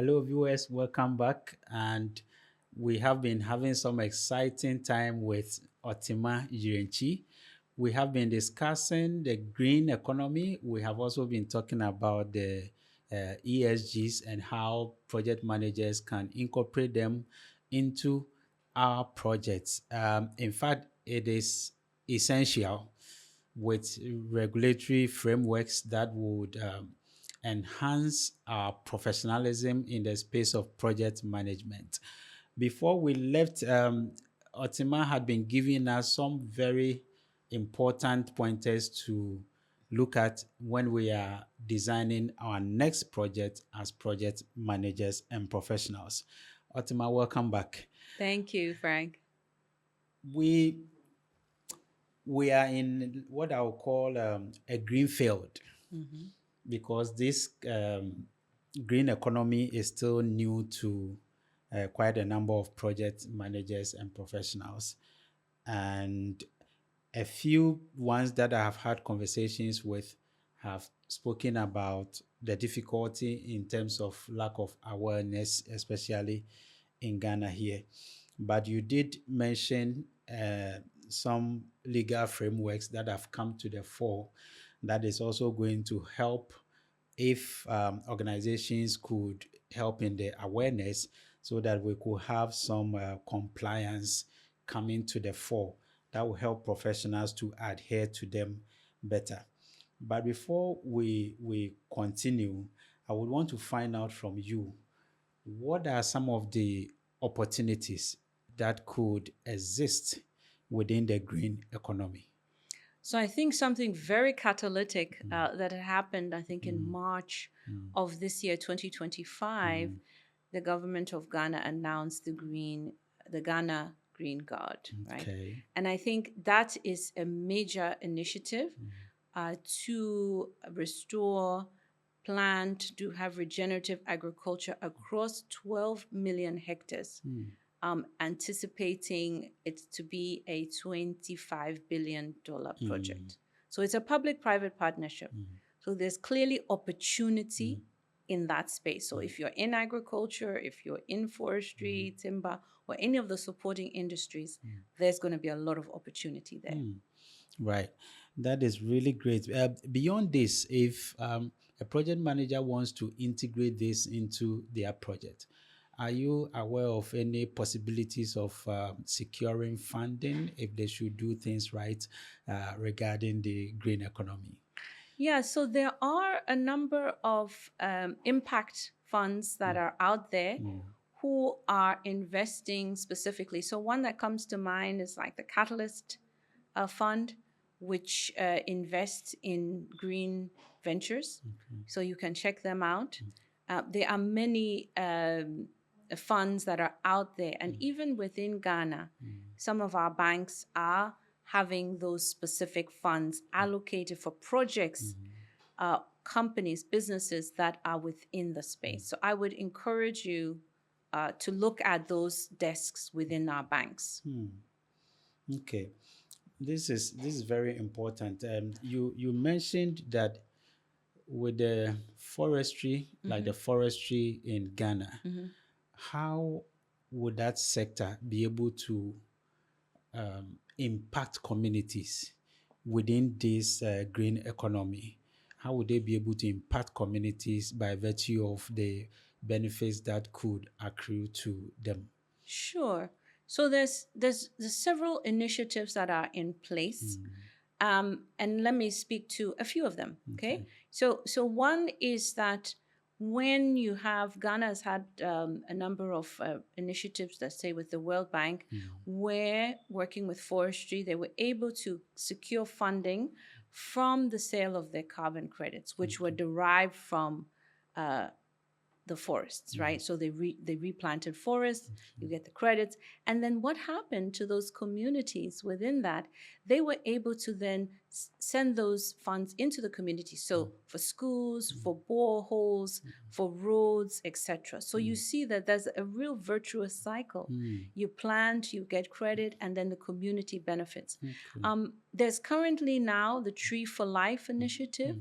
Hello, viewers. Welcome back. And we have been having some exciting time with Otema Yirenkyi. We have been discussing the green economy. We have also been talking about the ESGs and how project managers can incorporate them into our projects. In fact, it is essential with regulatory frameworks that would enhance our professionalism in the space of project management. Before we left, Otima had been giving us some very important pointers to look at when we are designing our next project as project managers and professionals. Otima, welcome back. Thank you, Frank. We we are in what I would call a green field Hmm. because this green economy is still new to quite a number of project managers and professionals. And a few ones that I have had conversations with have spoken about the difficulty in terms of lack of awareness, especially in Ghana here. But you did mention some legal frameworks that have come to the fore that is also going to help if organizations could help in the awareness so that we could have some compliance coming to the fore that will help professionals to adhere to them better. But before we continue, I would want to find out from you what are some of the opportunities that could exist within the green economy? So I think something very catalytic that had happened, I think, in Mm, March mm, of this year, 2025, mm. the government of Ghana announced the Ghana Green Guard, right? Okay. And I think that is a major initiative Mm, to restore plant to have regenerative agriculture across 12 million hectares, mm, anticipating it to be a $25 billion mm, project. So it's a public private partnership. mm, So there's clearly mm, opportunity in that space. So if you're in agriculture, if you're in mm, forestry, timber, or any of the supporting industries, mm, there's going to be a lot of opportunity there. mm. Right. That is really great. Beyond this, if a project manager wants to integrate this into their project, are you aware of any possibilities of securing funding if they should do things right regarding the green economy? Yeah, so there are a number of impact funds that Mm, are out there mm, who are investing specifically. So, one that comes to mind is like the Catalyst Fund, which invests in green ventures. okay, So, you can check them out. There are many funds that are out there, and even within Ghana, mm, some of our banks are having those specific funds allocated for projects, mm, companies, businesses that are within the mm, space. So I would encourage you to look at those desks within our banks. mm. Okay, this is very important. You mentioned that with the forestry, like Mm-hmm. the forestry in Ghana, Mm-hmm. how would that sector be able to impact communities within this green economy? How would they be able to impact communities by virtue of the benefits that could accrue to them? Sure. So there's several initiatives that are in place, Mm, and let me speak to a few of them. Okay. okay. So one is that when you have Ghana has had a number of initiatives, let's say with the World Bank, Mm, where working with forestry, they were able to secure funding from the sale of their carbon credits, which were okay. derived from uh, the forests, Mm, right? So they replanted forests, you get the credits. And then what happened to those communities within that? They were able to then send those funds into the community. So for schools, for boreholes, for roads, etc. So you see that there's a real virtuous cycle. You plant, you get credit, and then the community benefits. There's currently now the Tree for Life initiative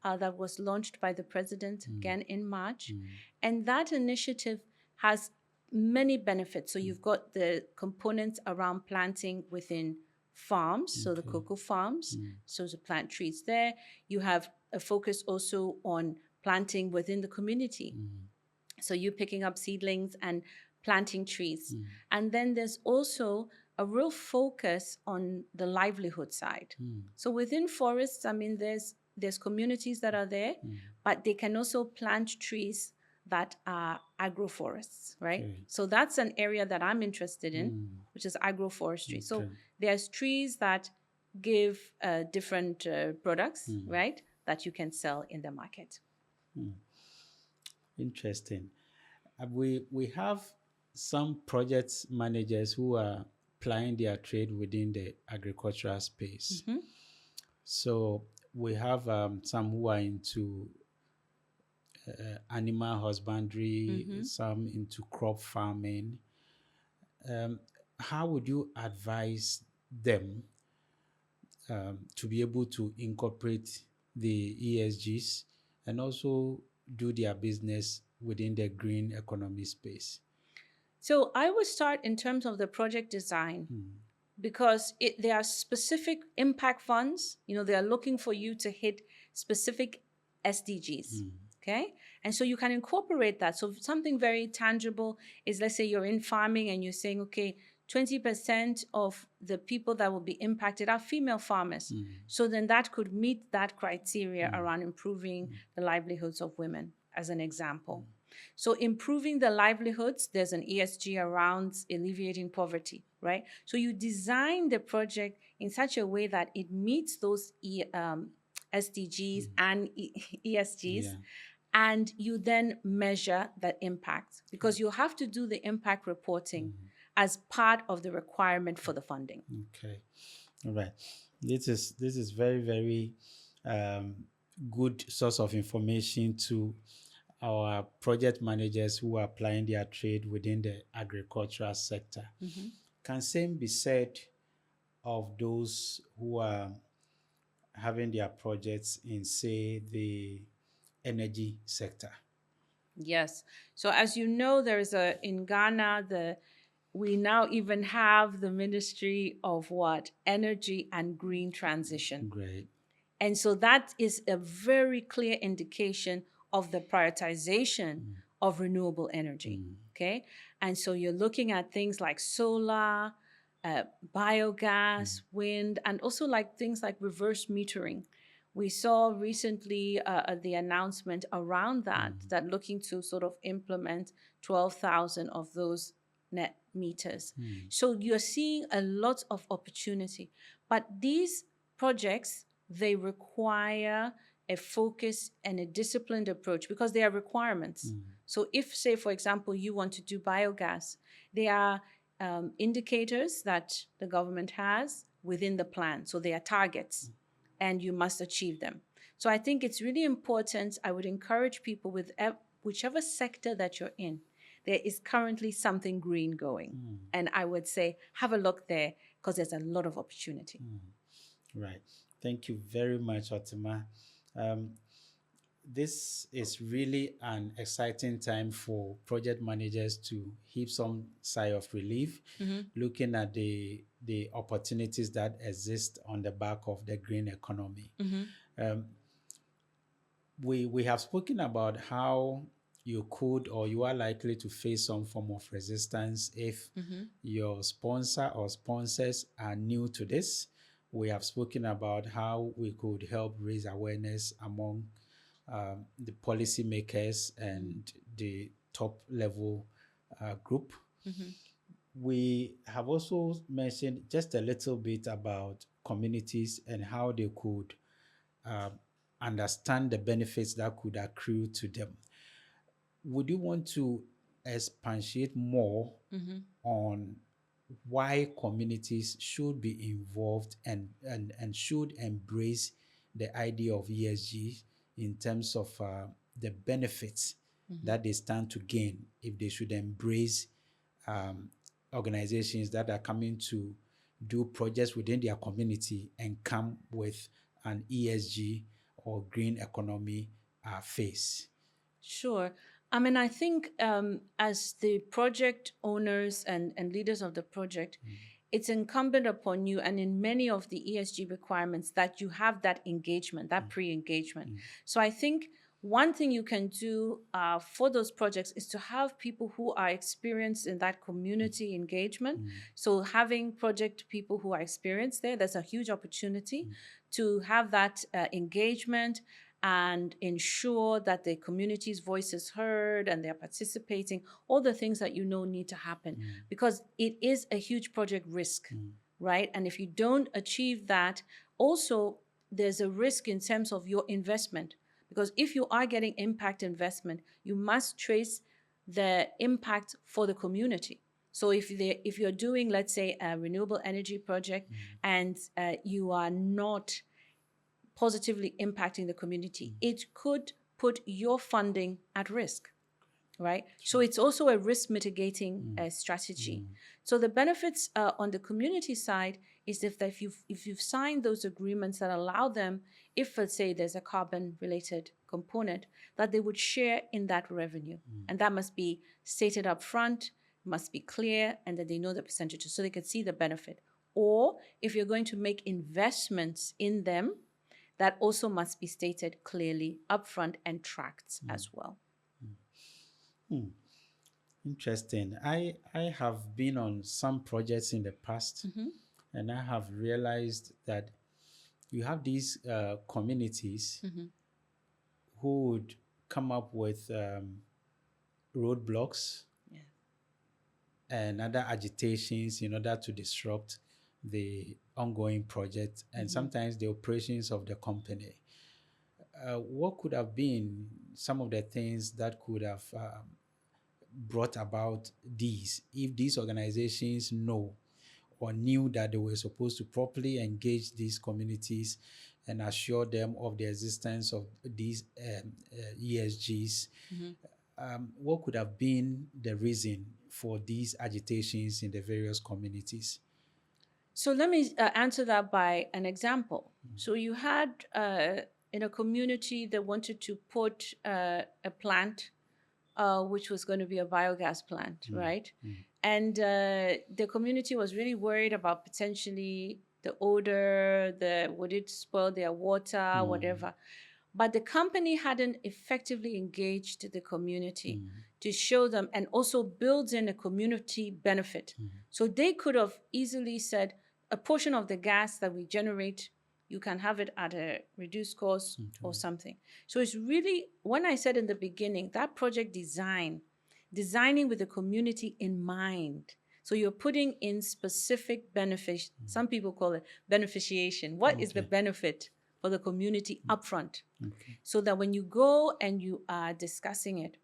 that was launched by the president again in March. And that initiative has many benefits. So you've got the components around planting within farms, so the cocoa farms, so to plant trees there. You have a focus also on planting within the community. So you picking up seedlings and planting trees. And then there's also a real focus on the livelihood side. So within forests, I mean, there's communities that are there, but they can also plant trees that are agroforests, right? Okay. So that's an area that I'm interested in, which is agroforestry. So there's trees that give different products, right, that you can sell in the market. Interesting. We have some project managers who are plying their trade within the agricultural space. So we have some who are into animal husbandry, some into crop farming. How would you advise them to be able to incorporate the ESGs and also do their business within the green economy space? So I would start in terms of the project design because there are specific impact funds. You know, they are looking for you to hit specific SDGs. Okay. And so you can incorporate that. So something very tangible is, let's say you're in farming and you're saying, okay, 20% of the people that will be impacted are female farmers. So then that could meet that criteria around improving the livelihoods of women, as an example. So improving the livelihoods, there's an ESG around alleviating poverty, right? So you design the project in such a way that it meets those SDGs and ESGs. And you then measure the impact because you have to do the impact reporting as part of the requirement for the funding. Okay, all right. This is very, very good source of information to our project managers who are applying their trade within the agricultural sector. Can same be said of those who are having their projects in, say, the energy sector? Yes. So as you know, in Ghana, we now even have the Ministry of what? Energy and Green Transition. Great. And so that is a very clear indication of the prioritization of renewable energy. Okay. And so you're looking at things like solar, biogas, wind, and also like things like reverse metering. We saw recently the announcement around that looking to sort of implement 12,000 of those net meters. So you're seeing a lot of opportunity. But these projects, they require a focus and a disciplined approach because they are requirements. So if, say, for example, you want to do biogas, there are indicators that the government has within the plan. So they are targets and you must achieve them. So I think it's really important. I would encourage people with whichever sector that you're in, there is currently something green going. And I would say, have a look there because there's a lot of opportunity. Right. Thank you very much, Otema. This is really an exciting time for project managers to heave some sigh of relief, looking at the opportunities that exist on the back of the green economy. We have spoken about how you could or you are likely to face some form of resistance if your sponsor or sponsors are new to this. We have spoken about how we could help raise awareness among the policymakers and the top level group. We have also mentioned just a little bit about communities and how they could understand the benefits that could accrue to them. Would you want to expatiate more on why communities should be involved and should embrace the idea of ESG in terms of the benefits that they stand to gain if they should embrace um, organizations that are coming to do projects within their community and come with an ESG or green economy face. Sure. I mean, I think as the project owners and leaders of the project, it's incumbent upon you, and in many of the ESG requirements, that you have that engagement, that pre-engagement. So I think one thing you can do for those projects is to have people who are experienced in that community engagement. So having project people who are experienced there, there's a huge opportunity to have that engagement and ensure that the community's voice is heard and they're participating, all the things that you know need to happen, because it is a huge project risk, right? And if you don't achieve that, also there's a risk in terms of your investment, because if you are getting impact investment, you must trace the impact for the community. So if you're doing, let's say, a renewable energy project and you are not positively impacting the community, it could put your funding at risk, right? So it's also a risk mitigating strategy. So the benefits on the community side is if you've signed those agreements that allow them, if let's say there's a carbon related component, that they would share in that revenue, and that must be stated up front, must be clear, and that they know the percentages so they can see the benefit. Or if you're going to make investments in them, that also must be stated clearly upfront and tracked as well. Interesting. I have been on some projects in the past, and I have realized that you have these communities who would come up with roadblocks and other agitations in order to disrupt the ongoing project and sometimes the operations of the company. What could have been some of the things that could have brought about these, if these organizations know or knew that they were supposed to properly engage these communities and assure them of the existence of these ESGs? What could have been the reason for these agitations in the various communities? So let me answer that by an example. So you had in a community that wanted to put a plant which was going to be a biogas plant, right? And the community was really worried about potentially the odor, would it spoil their water, whatever. But the company hadn't effectively engaged the community to show them and also builds in a community benefit. So they could have easily said, a portion of the gas that we generate, you can have it at a reduced cost or something. So it's really, when I said in the beginning, that project designing with the community in mind. So you're putting in specific benefits. Some people call it beneficiation. What is the benefit for the community upfront? So that when you go and you are discussing it,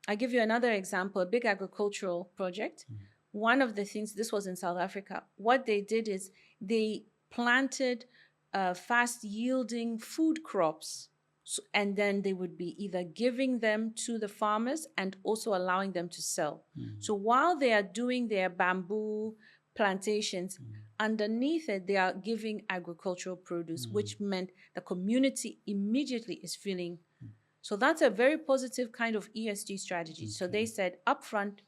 I'll give you another example, a big agricultural project. One of the things, this was in South Africa, what they did is they planted fast yielding food crops. So, and then they would be either giving them to the farmers and also allowing them to sell. So while they are doing their bamboo plantations, underneath it, they are giving agricultural produce, which meant the community immediately is feeling. So that's a very positive kind of ESG strategy. So they said, upfront,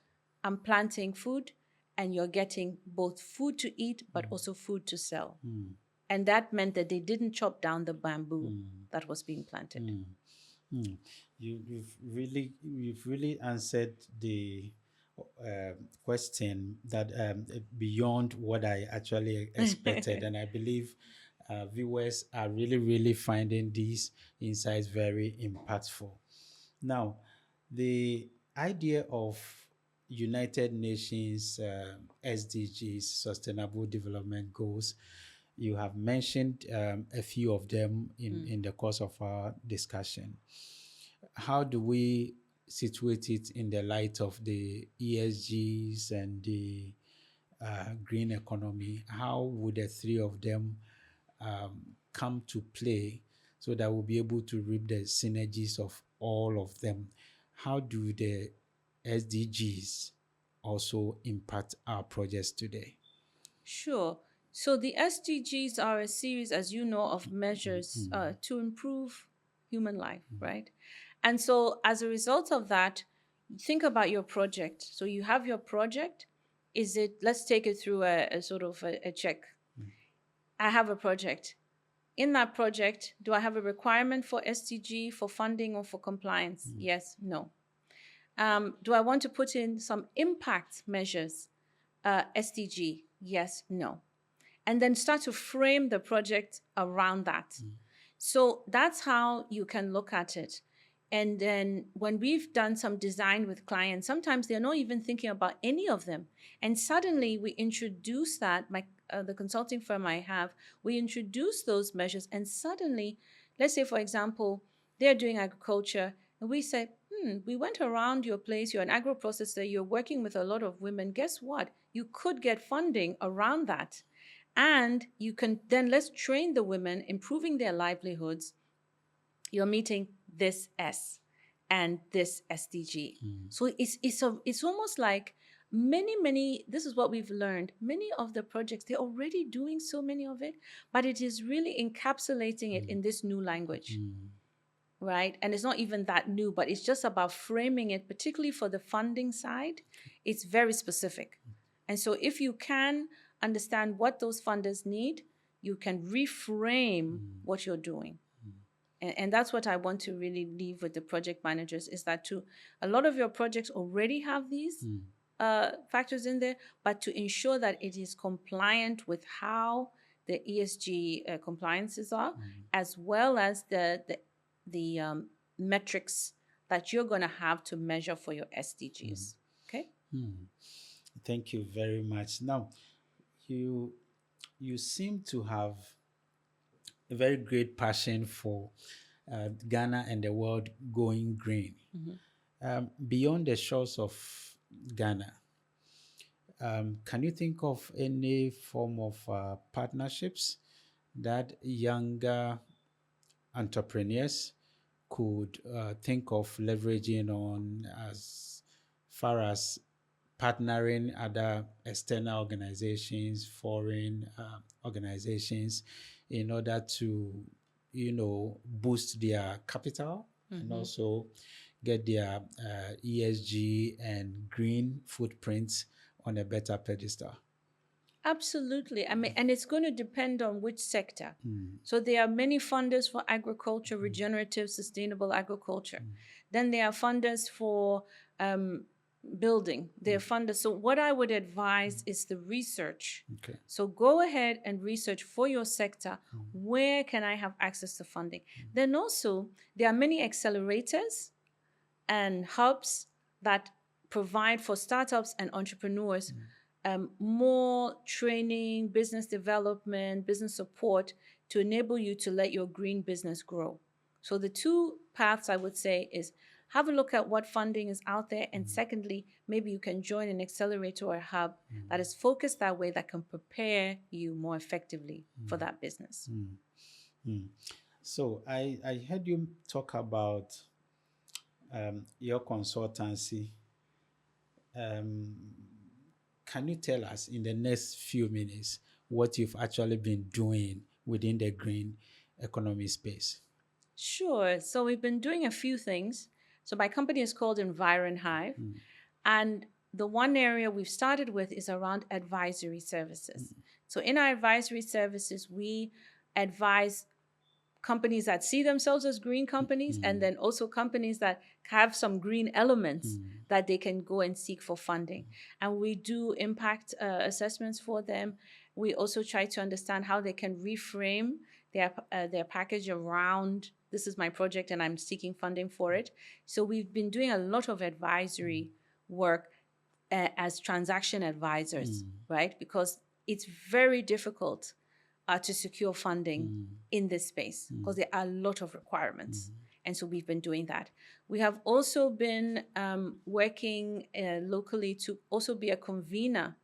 I'm planting food and you're getting both food to eat, but also food to sell. And that meant that they didn't chop down the bamboo that was being planted. You've really answered the question that beyond what I actually expected, and I believe viewers are really finding these insights very impactful. Now, the idea of United Nations SDGs, Sustainable Development Goals, you have mentioned a few of them in the course of our discussion. How do we situate it in the light of the ESGs and the green economy, how would the three of them come to play so that we'll be able to reap the synergies of all of them? How do the SDGs also impact our projects today? Sure. So the SDGs are a series, as you know, of measures to improve human life, right? And so as a result of that, think about your project. So you have your project. Is it, let's take it through a sort of a check. I have a project. In that project, do I have a requirement for SDG, for funding, or for compliance? Yes, no. Do I want to put in some impact measures? SDG, yes, no. And then start to frame the project around that. So that's how you can look at it. And then when we've done some design with clients, sometimes they're not even thinking about any of them. And suddenly we introduce that, the consulting firm I have, we introduce those measures, and suddenly, let's say, for example, they're doing agriculture, and we say, we went around your place, you're an agro-processor, you're working with a lot of women. Guess what? You could get funding around that. And you can then, let's train the women, improving their livelihoods. You're meeting this S and this SDG. So it's almost like many, this is what we've learned. Many of the projects, they're already doing so many of it, but it is really encapsulating it in this new language. Right? And it's not even that new, but it's just about framing it, particularly for the funding side. It's very specific. And so if you can understand what those funders need, you can reframe what you're doing. And that's what I want to really leave with the project managers, is that a lot of your projects already have these factors in there, but to ensure that it is compliant with how the ESG compliances are, as well as the metrics that you're going to have to measure for your SDGs. Okay? Thank you very much. Now, you seem to have a very great passion for Ghana and the world going green. Beyond the shores of Ghana, can you think of any form of partnerships that younger entrepreneurs could think of leveraging on, as far as partnering other external organizations, foreign organizations, in order to, boost their capital and also get their ESG and green footprints on a better pedestal? Absolutely. I mean, and it's going to depend on which sector. So there are many funders for agriculture, regenerative, sustainable agriculture. Then there are funders for building. There are funders. So what I would advise is the research. Okay. So go ahead and research for your sector. Where can I have access to funding? Then also, there are many accelerators and hubs that provide for startups and entrepreneurs more training, business development, business support to enable you to let your green business grow. So the two paths I would say is have a look at what funding is out there. And secondly, maybe you can join an accelerator or a hub that is focused that way, that can prepare you more effectively for that business. So I heard you talk about your consultancy. Can you tell us in the next few minutes what you've actually been doing within the green economy space? Sure. So we've been doing a few things. So my company is called EnvironHive. And the one area we've started with is around advisory services. So in our advisory services, we advise companies that see themselves as green companies, and then also companies that have some green elements that they can go and seek for funding. And we do impact assessments for them. We also try to understand how they can reframe their package around, this is my project and I'm seeking funding for it. So we've been doing a lot of advisory work as transaction advisors, right? Because it's very difficult to secure funding in this space because there are a lot of requirements. And so we've been doing that. We have also been working locally to also be a convener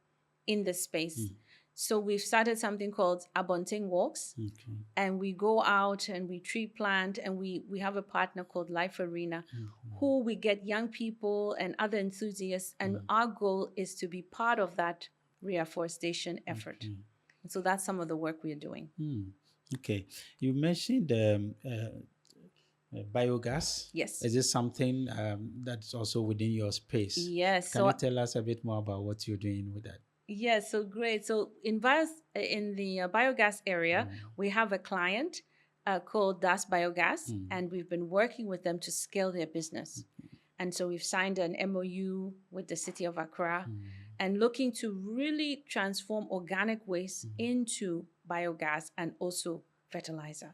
in this space. So we've started something called Abonting Walks. Okay. And we go out and we tree plant, and we have a partner called Life Arena, who we get young people and other enthusiasts, and our goal is to be part of that reforestation effort. And so that's some of the work we are doing. Okay. You mentioned biogas. Yes. Is this something that's also within your space? Yes. Can you tell us a bit more about what you're doing with that? Yes, so great. So in the biogas area, we have a client called Das Biogas, and we've been working with them to scale their business. And so we've signed an MOU with the city of Accra and looking to really transform organic waste into biogas and also fertilizer.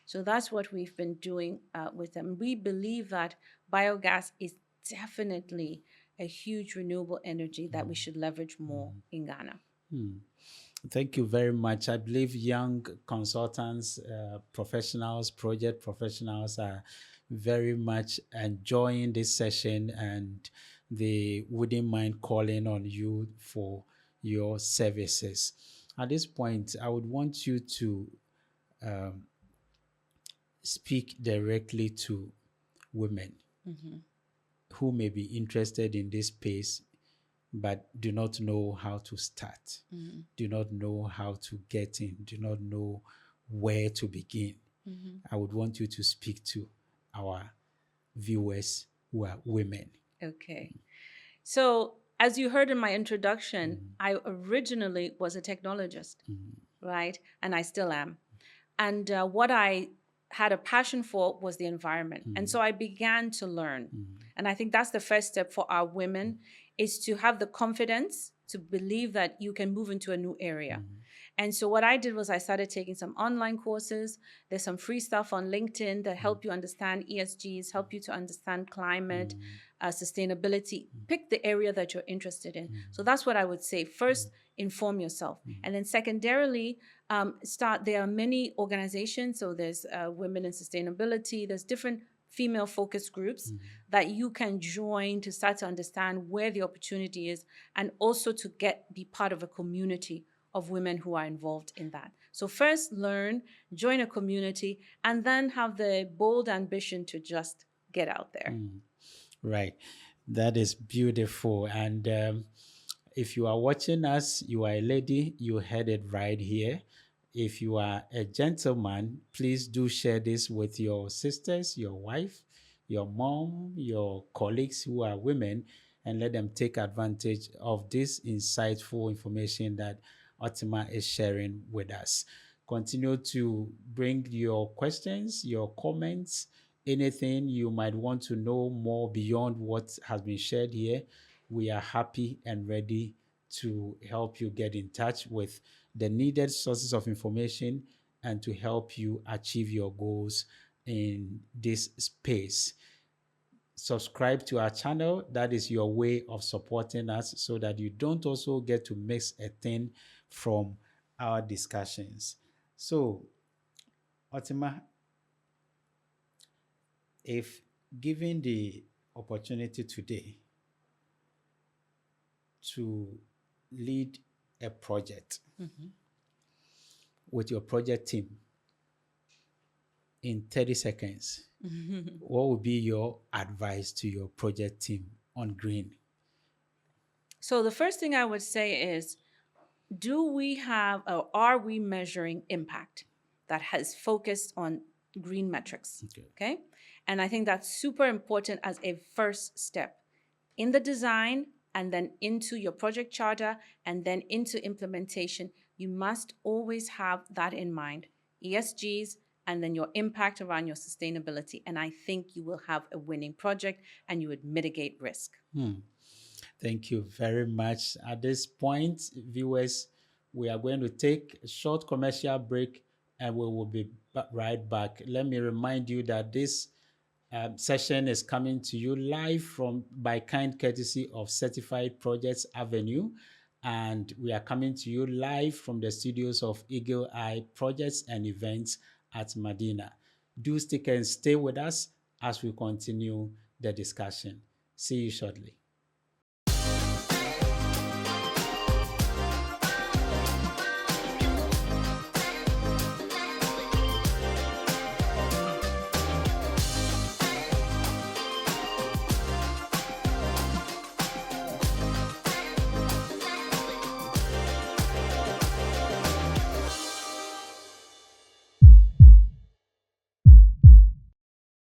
So that's what we've been doing with them. We believe that biogas is definitely a huge renewable energy that we should leverage more in Ghana. Thank you very much. I believe young consultants, professionals, project professionals are very much enjoying this session, and they wouldn't mind calling on you for your services. At this point, I would want you to speak directly to women who may be interested in this space but do not know how to start, do not know how to get in, do not know where to begin. I would want you to speak to our viewers who are women. Okay. So, as you heard in my introduction, I originally was a technologist, right? And I still am. And what I had a passion for was the environment. And so I began to learn. And I think that's the first step for our women, is to have the confidence to believe that you can move into a new area. And so what I did was I started taking some online courses. There's some free stuff on LinkedIn that help you understand ESGs, help you to understand climate, sustainability. Pick the area that you're interested in. So that's what I would say. First, inform yourself. And then secondarily, there are many organizations. So there's Women in Sustainability. There's different female focus groups that you can join to start to understand where the opportunity is, and also to be part of a community of women who are involved in that. So first learn, join a community, and then have the bold ambition to just get out there. Right. That is beautiful. And if you are watching us, you are a lady, you heard it right here. If you are a gentleman, please do share this with your sisters, your wife, your mom, your colleagues who are women, and let them take advantage of this insightful information that Otema is sharing with us. Continue to bring your questions, your comments, anything you might want to know more beyond what has been shared here. We are happy and ready to help you get in touch with the needed sources of information and to help you achieve your goals in this space. Subscribe to our channel. That is your way of supporting us so that you don't also get to miss a thing from our discussions. So, Otema, if given the opportunity today to lead a project with your project team in 30 seconds, what would be your advice to your project team on green? So the first thing I would say is, are we measuring impact that has focused on green metrics? Okay. And I think that's super important as a first step in the design, and then into your project charter, and then into implementation. You must always have that in mind, ESGs, and then your impact around your sustainability. And I think you will have a winning project and you would mitigate risk. Thank you very much. At this point, viewers, we are going to take a short commercial break and we will be right back. Let me remind you that this session is coming to you live by kind courtesy of Certified Projects Avenue, and we are coming to you live from the studios of Eagle Eye Projects and Events at Medina. Do stick and stay with us as we continue the discussion. See you shortly.